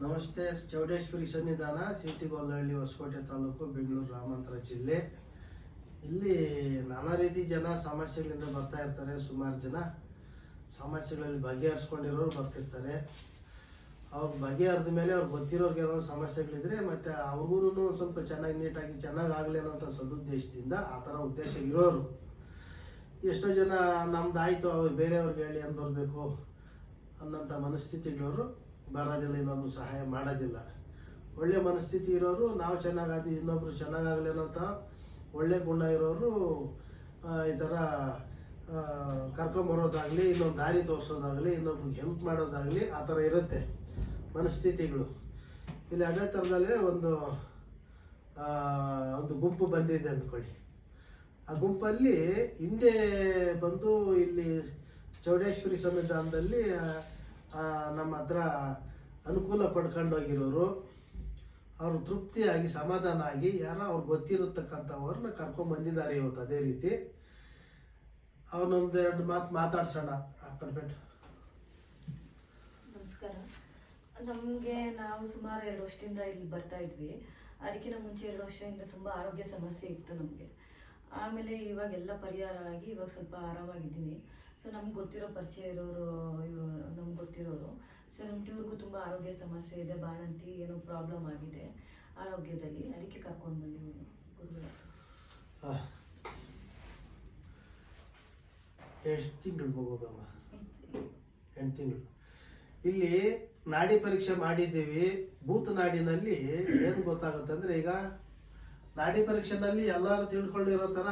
ನಮಸ್ತೆ. ಚೌಡೇಶ್ವರಿ ಸನ್ನಿಧಾನ, ಸಿಟಿ ಗೊಲ್ಲಹಳ್ಳಿ, ಹೊಸಕೋಟೆ ತಾಲೂಕು, ಬೆಂಗಳೂರು ಗ್ರಾಮಾಂತರ ಜಿಲ್ಲೆ. ಇಲ್ಲಿ ನಾನಾ ರೀತಿ ಜನ ಸಮಸ್ಯೆಗಳಿಂದ ಬರ್ತಾ ಇರ್ತಾರೆ. ಸುಮಾರು ಜನ ಸಮಸ್ಯೆಗಳಲ್ಲಿ ಬಗೆಹರಿಸ್ಕೊಂಡಿರೋರು ಬರ್ತಿರ್ತಾರೆ. ಅವ್ರು ಬಗೆಹರಿದ ಮೇಲೆ ಅವ್ರಿಗೆ ಗೊತ್ತಿರೋರ್ಗೆ ಏನೋ ಸಮಸ್ಯೆಗಳಿದ್ರೆ ಮತ್ತೆ ಅವ್ರಿಗೂ ಸ್ವಲ್ಪ ಚೆನ್ನಾಗಿ ನೀಟಾಗಿ ಚೆನ್ನಾಗಿ ಆಗಲಿ ಅನ್ನೋಂಥ ಸದುದ್ದೇಶದಿಂದ ಆ ಥರ ಉದ್ದೇಶ ಇರೋರು. ಎಷ್ಟೋ ಜನ ನಮ್ದಾಯಿತು ಅವ್ರು ಬೇರೆಯವ್ರಿಗೆ ಹೇಳಿ ಅಂತ ಬರಬೇಕು ಅನ್ನೋಂಥ ಮನಸ್ಥಿತಿಗಳವರು ಬರೋದಿಲ್ಲ, ಇನ್ನೊಬ್ರು ಸಹಾಯ ಮಾಡೋದಿಲ್ಲ. ಒಳ್ಳೆ ಮನಸ್ಥಿತಿ ಇರೋರು ನಾವು ಚೆನ್ನಾಗಾದ್ವಿ ಇನ್ನೊಬ್ರು ಚೆನ್ನಾಗಾಗಲಿ ಅನ್ನೋಂಥ ಒಳ್ಳೆ ಗುಣ ಇರೋರು ಈ ಥರ ಕರ್ಕೊಂಬರೋದಾಗಲಿ, ಇನ್ನೊಂದು ದಾರಿ ತೋರಿಸೋದಾಗಲಿ, ಇನ್ನೊಬ್ರಿಗೆ ಹೆಲ್ಪ್ ಮಾಡೋದಾಗಲಿ ಆ ಥರ ಇರುತ್ತೆ ಮನಸ್ಥಿತಿಗಳು. ಇಲ್ಲಿ ಅದೇ ಥರದಲ್ಲೇ ಒಂದು ಗುಂಪು ಬಂದಿದೆ ಅಂದ್ಕೊಳ್ಳಿ. ಆ ಗುಂಪಲ್ಲಿ ಹಿಂದೆ ಬಂದು ಇಲ್ಲಿ ಚೌಡೇಶ್ವರಿ ಸನ್ನಿಧಾನದಲ್ಲಿ ನಮ್ಮ ಹತ್ರ ಅನುಕೂಲ ಪಡ್ಕೊಂಡೋಗಿರೋರು, ಅವರು ತೃಪ್ತಿಯಾಗಿ ಸಮಾಧಾನ ಆಗಿ ಯಾರೋ ಅವ್ರಿಗೆ ಗೊತ್ತಿರತಕ್ಕಂಥವ್ರನ್ನ ಕರ್ಕೊಂಡ್ಬಂದಿದ್ದಾರೆ ಇವತ್ತು. ಅದೇ ರೀತಿ ಅವನೊಂದೆರಡು ಮಾತು ಮಾತಾಡ್ಸೋಣ. ಕಡ್ಬಿಟ್ಟು ನಮಸ್ಕಾರ. ನಮಗೆ ನಾವು ಸುಮಾರು 2 ವರ್ಷದಿಂದ ಇಲ್ಲಿ ಬರ್ತಾ ಇದ್ವಿ. ಅದಕ್ಕಿಂತ ಮುಂಚೆ 2 ವರ್ಷದಿಂದ ತುಂಬ ಆರೋಗ್ಯ ಸಮಸ್ಯೆ ಇತ್ತು ನಮಗೆ. ಆಮೇಲೆ ಇವಾಗೆಲ್ಲ ಪರಿಹಾರ ಆಗಿ ಇವಾಗ ಸ್ವಲ್ಪ ಆರಾಮಾಗಿದ್ದೀನಿ. ಸೊ ನಮ್ಗೆ ಗೊತ್ತಿರೋ ಪರಿಚಯ ಇರೋರು ಇವರು ನಮ್ಗೆ ಗೊತ್ತಿರೋರು. ಸೊ ನಮ್ಮ ಇವ್ರಿಗೂ ತುಂಬ ಆರೋಗ್ಯ ಸಮಸ್ಯೆ ಇದೆ, ಬಾಣಂತಿ ಏನೋ ಪ್ರಾಬ್ಲಮ್ ಆಗಿದೆ ಆರೋಗ್ಯದಲ್ಲಿ. ಅದಕ್ಕೆ ಕರ್ಕೊಂಡು ಬಂದಿದ್ದೀನಿ ಗುರುಗಳ. ಎಷ್ಟು ತಿಂಗಳು ಹೋಗೋದಮ್ಮ? 8 ತಿಂಗಳು. ಇಲ್ಲಿ ನಾಡಿ ಪರೀಕ್ಷೆ ಮಾಡಿದ್ದೀವಿ. ಭೂತ ನಾಡಿನಲ್ಲಿ ಏನು ಗೊತ್ತಾಗುತ್ತೆ ಅಂದರೆ, ಈಗ ನಾಡಿ ಪರೀಕ್ಷೆನಲ್ಲಿ ಎಲ್ಲರೂ ತಿಳ್ಕೊಂಡಿರೋ ಥರ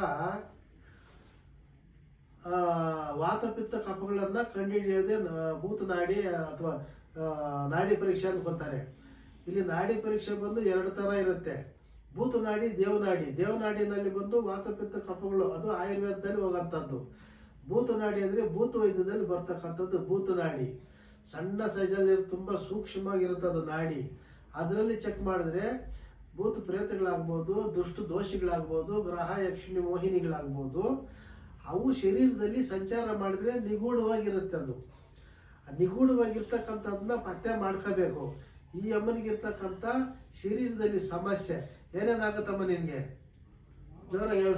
ವಾತಪಿತ್ತ ಕಫಗಳನ್ನು ಕಂಡುಹಿಡಿಯೋದೇ ಭೂತ ನಾಡಿ ಅಥವಾ ನಾಡಿ ಪರೀಕ್ಷೆ ಅನ್ಕೊಂತಾರೆ. ಇಲ್ಲಿ ನಾಡಿ ಪರೀಕ್ಷೆ ಬಂದು 2 ಥರ ಇರುತ್ತೆ. ಭೂತ ನಾಡಿ, ದೇವನಾಡಿ. ದೇವನಾಡಿನಲ್ಲಿ ಬಂದು ವಾತಪಿತ್ತ ಕಫಗಳು, ಅದು ಆಯುರ್ವೇದದಲ್ಲಿ ಹೋಗೋಂಥದ್ದು. ಭೂತನಾಡಿ ಅಂದರೆ ಭೂತ ವೈದ್ಯದಲ್ಲಿ ಬರ್ತಕ್ಕಂಥದ್ದು ಭೂತನಾಡಿ. ಸಣ್ಣ ಸೈಜಲ್ಲಿ ತುಂಬ ಸೂಕ್ಷ್ಮವಾಗಿರುತ್ತೆ ಅದು ನಾಡಿ. ಅದರಲ್ಲಿ ಚೆಕ್ ಮಾಡಿದ್ರೆ ಭೂತ ಪ್ರೇತಗಳಾಗ್ಬೋದು, ದುಷ್ಟ ದೋಷಿಗಳಾಗ್ಬೋದು, ಗ್ರಹ ಯಕ್ಷಿಣಿ ಮೋಹಿನಿಗಳಾಗ್ಬೋದು. ಅವು ಶರೀರದಲ್ಲಿ ಸಂಚಾರ ಮಾಡಿದ್ರೆ ನಿಗೂಢವಾಗಿರುತ್ತೆ. ಅದು ನಿಗೂಢವಾಗಿರ್ತಕ್ಕಂಥದ್ದನ್ನ ಪತ್ತೆ ಮಾಡ್ಕೋಬೇಕು. ಈ ಅಮ್ಮನಿಗಿರ್ತಕ್ಕಂಥ ಶರೀರದಲ್ಲಿ ಸಮಸ್ಯೆ ಏನೇನಾಗುತ್ತಮ್ಮ ನಿನಗೆ? ಜೋರ ಹೇಳು.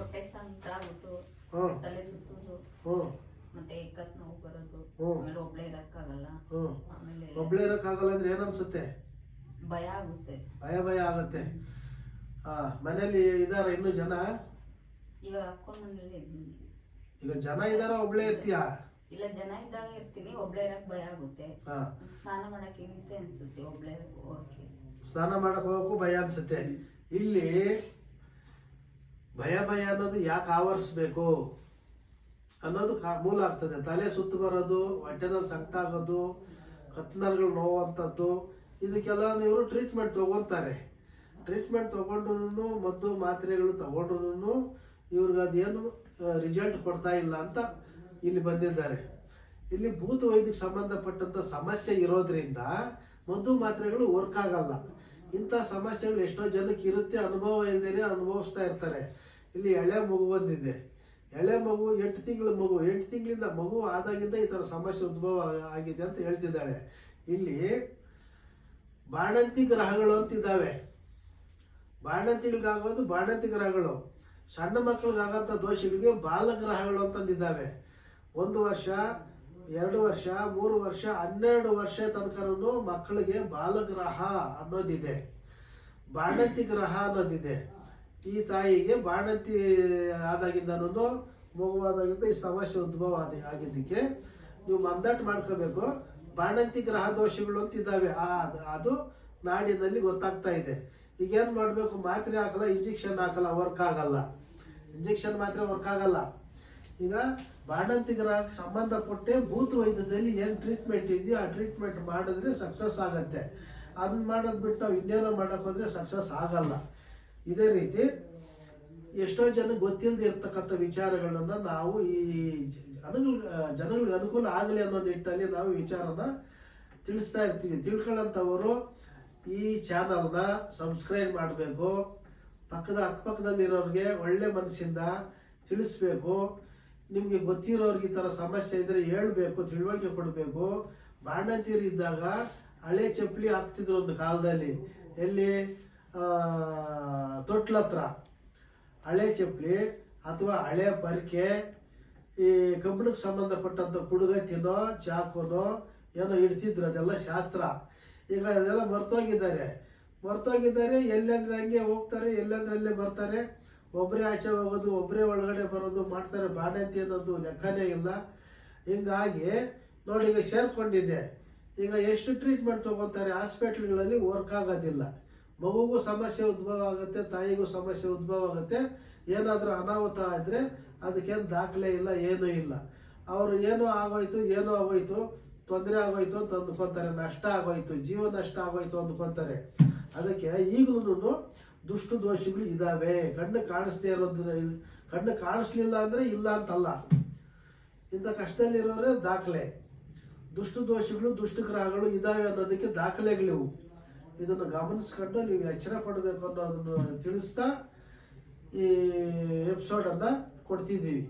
ಹೊಟ್ಟೆ ಸಂಕಟ ಆಗುತ್ತು, ತಲೆ ಸುತ್ತುದು, ಮತ್ತೆ ಕತ್ ನೋವು ಬರೋದು, ಆಮೇಲೆ ಒಬ್ಳೆ ಇರಕ್ಕಾಗಲ್ಲ. ಆಮೇಲೆ ಒಬ್ಳೆ ಇರಕ್ಕಾಗಲ್ಲ ಅಂದ್ರೆ ಏನನ್ಸುತ್ತೆ? ಭಯ ಆಗುತ್ತೆ. ಭಯ ಆಗುತ್ತೆ. ಮನೇಲಿ ಇದಾರ ಇನ್ನು ಜನ? ಇವಾಗ ಹಾಕೊಂಡ್ ಬಂದ್ರೆ ಈಗ ಜನ ಇದಾರ, ಒಬ್ಳೆ ಇರ್ತೀಯಾ? ಇಲ್ಲ, ಜನ ಇದ್ದಾಗ ಇರ್ತೀನಿ. ಒಬ್ಳೆ ಇರಕ್ ಭಯ ಆಗುತ್ತೆ. ಸ್ನಾನ ಮಾಡಕ್ಕೆ ಹಿಂಸೆ ಅನ್ಸುತ್ತೆ ಒಬ್ಳೆ ಹೋಗಕ್ಕೆ. ಸ್ನಾನ ಮಾಡಕ್ ಹೋಗಕ್ಕೂ ಭಯ ಅನ್ಸುತ್ತೆ. ಇಲ್ಲಿ ಭಯ ಅನ್ನೋದು ಯಾಕೆ ಆವರಿಸ್ಬೇಕು ಅನ್ನೋದು ಮೂಲ ಆಗ್ತದೆ. ತಲೆ ಸುತ್ತು ಬರೋದು, ಹೊಟ್ಟೆನಲ್ಲಿ ಸಂಕಟ ಆಗೋದು, ಕತ್ನಲ್ಗಳು ನೋವಂಥದ್ದು, ಇದಕ್ಕೆಲ್ಲ ಇವರು ಟ್ರೀಟ್ಮೆಂಟ್ ತಗೊತಾರೆ. ಟ್ರೀಟ್ಮೆಂಟ್ ತಗೊಂಡ್ರು, ಮದ್ದು ಮಾತ್ರೆಗಳು ತಗೊಂಡ್ರು ಇವ್ರಿಗೆ ಅದೇನು ರಿಸಲ್ಟ್ ಕೊಡ್ತಾ ಇಲ್ಲ ಅಂತ ಇಲ್ಲಿ ಬಂದಿದ್ದಾರೆ. ಇಲ್ಲಿ ಭೂತ ವೈದ್ಯಕ್ಕೆ ಸಂಬಂಧಪಟ್ಟಂಥ ಸಮಸ್ಯೆ ಇರೋದ್ರಿಂದ ಮದ್ದು ಮಾತ್ರೆಗಳು ವರ್ಕ್ ಆಗಲ್ಲ. ಇಂಥ ಸಮಸ್ಯೆಗಳು ಎಷ್ಟೋ ಜನಕ್ಕೆ ಇರುತ್ತೆ, ಅನುಭವ ಇಲ್ಲದೇನೆ ಅನುಭವಿಸ್ತಾ ಇರ್ತಾರೆ. ಇಲ್ಲಿ ಎಳೆ ಮಗು ಬಂದಿದೆ. ಎಳೆ ಮಗು 8 ತಿಂಗಳ ಮಗು, 8 ತಿಂಗಳಿಂದ ಮಗು ಆದಾಗಿಂದ ಈ ಥರ ಸಮಸ್ಯೆ ಉದ್ಭವ ಆಗಿದೆ ಅಂತ ಹೇಳ್ತಿದ್ದಾಳೆ. ಇಲ್ಲಿ ಬಾಣಂತಿ ಗ್ರಹಗಳು ಅಂತಿದ್ದಾವೆ. ಬಾಣಂತಿಗಳಿಗಾಗೋದು ಬಾಣಂತಿ ಗ್ರಹಗಳು. ಸಣ್ಣ ಮಕ್ಕಳಿಗಾಗಂಥ ದೋಷಗಳಿಗೆ ಬಾಲಗ್ರಹಗಳು ಅಂತಂದಿದ್ದಾವೆ. 1 ವರ್ಷ, 2 ವರ್ಷ, 3 ವರ್ಷ, 12 ವರ್ಷ ತನಕನೂ ಮಕ್ಕಳಿಗೆ ಬಾಲಗ್ರಹ ಅನ್ನೋದಿದೆ, ಬಾಣಂತಿ ಗ್ರಹ ಅನ್ನೋದಿದೆ. ಈ ತಾಯಿಗೆ ಬಾಣಂತಿ ಆದಾಗಿಂದನೂ ಮಗುವಾದಾಗಿಂದ ಈ ಸಮಸ್ಯೆ ಉದ್ಭವ ಆಗಿದ್ದಕ್ಕೆ ನೀವು ಮಂದಾಟ ಮಾಡ್ಕೋಬೇಕು. ಬಾಣಂತಿ ಗ್ರಹ ದೋಷಗಳು ಅಂತಿದ್ದಾವೆ. ಅದು ನಾಡಿನಲ್ಲಿ ಗೊತ್ತಾಗ್ತಾ ಇದೆ. ಈಗೇನು ಮಾಡಬೇಕು? ಮಾತ್ರೆ ಹಾಕಲ್ಲ, ಇಂಜೆಕ್ಷನ್ ಹಾಕಲ್ಲ, ವರ್ಕ್ ಆಗಲ್ಲ. ಇಂಜೆಕ್ಷನ್ ಮಾತ್ರೆ ವರ್ಕ್ ಆಗಲ್ಲ. ಈಗ ಬಾಣಂತಿ ಗ್ರಹಕ್ಕೆ ಸಂಬಂಧಪಟ್ಟೆ ಭೂತ ವೈದ್ಯದಲ್ಲಿ ಏನು ಟ್ರೀಟ್ಮೆಂಟ್ ಇದೆಯೋ ಆ ಟ್ರೀಟ್ಮೆಂಟ್ ಮಾಡಿದ್ರೆ ಸಕ್ಸಸ್ ಆಗುತ್ತೆ. ಅದನ್ನ ಮಾಡೋದು ಬಿಟ್ಟು ನಾವು ಇನ್ನೇನೋ ಮಾಡೋಕೆ ಹೋದರೆ ಸಕ್ಸಸ್ ಆಗಲ್ಲ. ಇದೇ ರೀತಿ ಎಷ್ಟೋ ಜನಕ್ಕೆ ಗೊತ್ತಿಲ್ಲದೆ ಇರ್ತಕ್ಕಂಥ ವಿಚಾರಗಳನ್ನು ನಾವು ಈ ಜನಗಳಿಗೆ ಅನುಕೂಲ ಆಗಲಿ ಅನ್ನೋ ನಿಟ್ಟಲ್ಲಿ ನಾವು ವಿಚಾರನ ತಿಳಿಸ್ತಾ ಇರ್ತೀವಿ. ತಿಳ್ಕೊಳ್ಳೋಂಥವರು ಈ ಚಾನಲ್ನ ಸಬ್ಸ್ಕ್ರೈಬ್ ಮಾಡಬೇಕು. ಅಕ್ಕಪಕ್ಕದಲ್ಲಿರೋರಿಗೆ ಒಳ್ಳೆ ಮನಸ್ಸಿಂದ ತಿಳಿಸ್ಬೇಕು. ನಿಮಗೆ ಗೊತ್ತಿರೋರಿಗೆ ಈ ಥರ ಸಮಸ್ಯೆ ಇದ್ದರೆ ಹೇಳಬೇಕು, ತಿಳುವಳಿಕೆ ಕೊಡಬೇಕು. ಬಾಣಂತಿಯರಿದ್ದಾಗ ಹಳೆ ಚಪ್ಪಲಿ ಹಾಕ್ತಿದ್ರು ಒಂದು ಕಾಲದಲ್ಲಿ. ಎಲ್ಲಿ? ತೊಟ್ಲ ಹತ್ರ ಹಳೆ ಚಪ್ಪಲಿ ಅಥವಾ ಹಳೆ ಪರ್ಕೆ, ಈ ಕಬ್ಬಿಣಕ್ಕೆ ಸಂಬಂಧಪಟ್ಟಂಥ ಕುಡುಗಟ್ಟಿನೋ ಚಾಕುನೋ ಏನೋ ಇಡ್ತಿದ್ರು. ಅದೆಲ್ಲ ಶಾಸ್ತ್ರ. ಈಗ ಅದೆಲ್ಲ ಮರ್ತೋಗಿದ್ದಾರೆ. ಎಲ್ಲಂದ್ರೆ ಹಂಗೆ ಹೋಗ್ತಾರೆ, ಎಲ್ಲಂದ್ರೆ ಅಲ್ಲೇ ಬರ್ತಾರೆ. ಒಬ್ಬರೇ ಆಚೆ ಹೋಗೋದು, ಒಬ್ಬರೇ ಒಳಗಡೆ ಬರೋದು ಮಾಡ್ತಾರೆ. ಬಾಣಂತಿ ಅನ್ನೋದು ಲೆಕ್ಕನೇ ಇಲ್ಲ. ಹಿಂಗಾಗಿ ನೋಡಿ, ಈಗ ಸೇರ್ಕೊಂಡಿದ್ದೆ. ಈಗ ಎಷ್ಟು ಟ್ರೀಟ್ಮೆಂಟ್ ತೊಗೊತಾರೆ ಹಾಸ್ಪಿಟ್ಲ್ಗಳಲ್ಲಿ, ವರ್ಕ್ ಆಗೋದಿಲ್ಲ. ಮಗುಗೂ ಸಮಸ್ಯೆ ಉದ್ಭವ ಆಗುತ್ತೆ, ತಾಯಿಗೂ ಸಮಸ್ಯೆ ಉದ್ಭವ ಆಗುತ್ತೆ. ಏನಾದರೂ ಅನಾಹುತ ಆದರೆ ಅದಕ್ಕೇನು ದಾಖಲೆ ಇಲ್ಲ, ಏನೂ ಇಲ್ಲ. ಅವರು ಏನೋ ಆಗೋಯ್ತು, ತೊಂದರೆ ಆಗೋಯ್ತು ಅಂತ ಅಂದ್ಕೊತಾರೆ, ನಷ್ಟ ಆಗೋಯ್ತು, ಜೀವ ನಷ್ಟ ಆಗೋಯ್ತು ಅಂದ್ಕೊತಾರೆ. ಅದಕ್ಕೆ ಈಗಲೂ ದುಷ್ಟು ದೋಷಗಳು ಇದ್ದಾವೆ. ಕಣ್ಣು ಕಾಣಿಸ್ದೇ ಇರೋದು, ಕಣ್ಣು ಕಾಣಿಸ್ಲಿಲ್ಲ ಅಂದರೆ ಇಲ್ಲ ಅಂತಲ್ಲ. ಇಂಥ ಕಷ್ಟದಲ್ಲಿರೋರೇ ದಾಖಲೆ. ದುಷ್ಟು ದೋಷಗಳು, ದುಷ್ಟಗ್ರಹಗಳು ಇದ್ದಾವೆ ಅನ್ನೋದಕ್ಕೆ ದಾಖಲೆಗಳಿವು. ಇದನ್ನು ಗಮನಿಸ್ಕೊಂಡು ನೀವು ಎಚ್ಚರ ಪಡಬೇಕು ಅನ್ನೋದನ್ನು ತಿಳಿಸ್ತಾ ಈ ಎಪಿಸೋಡನ್ನು ಕೊಡ್ತಿದ್ದೀವಿ.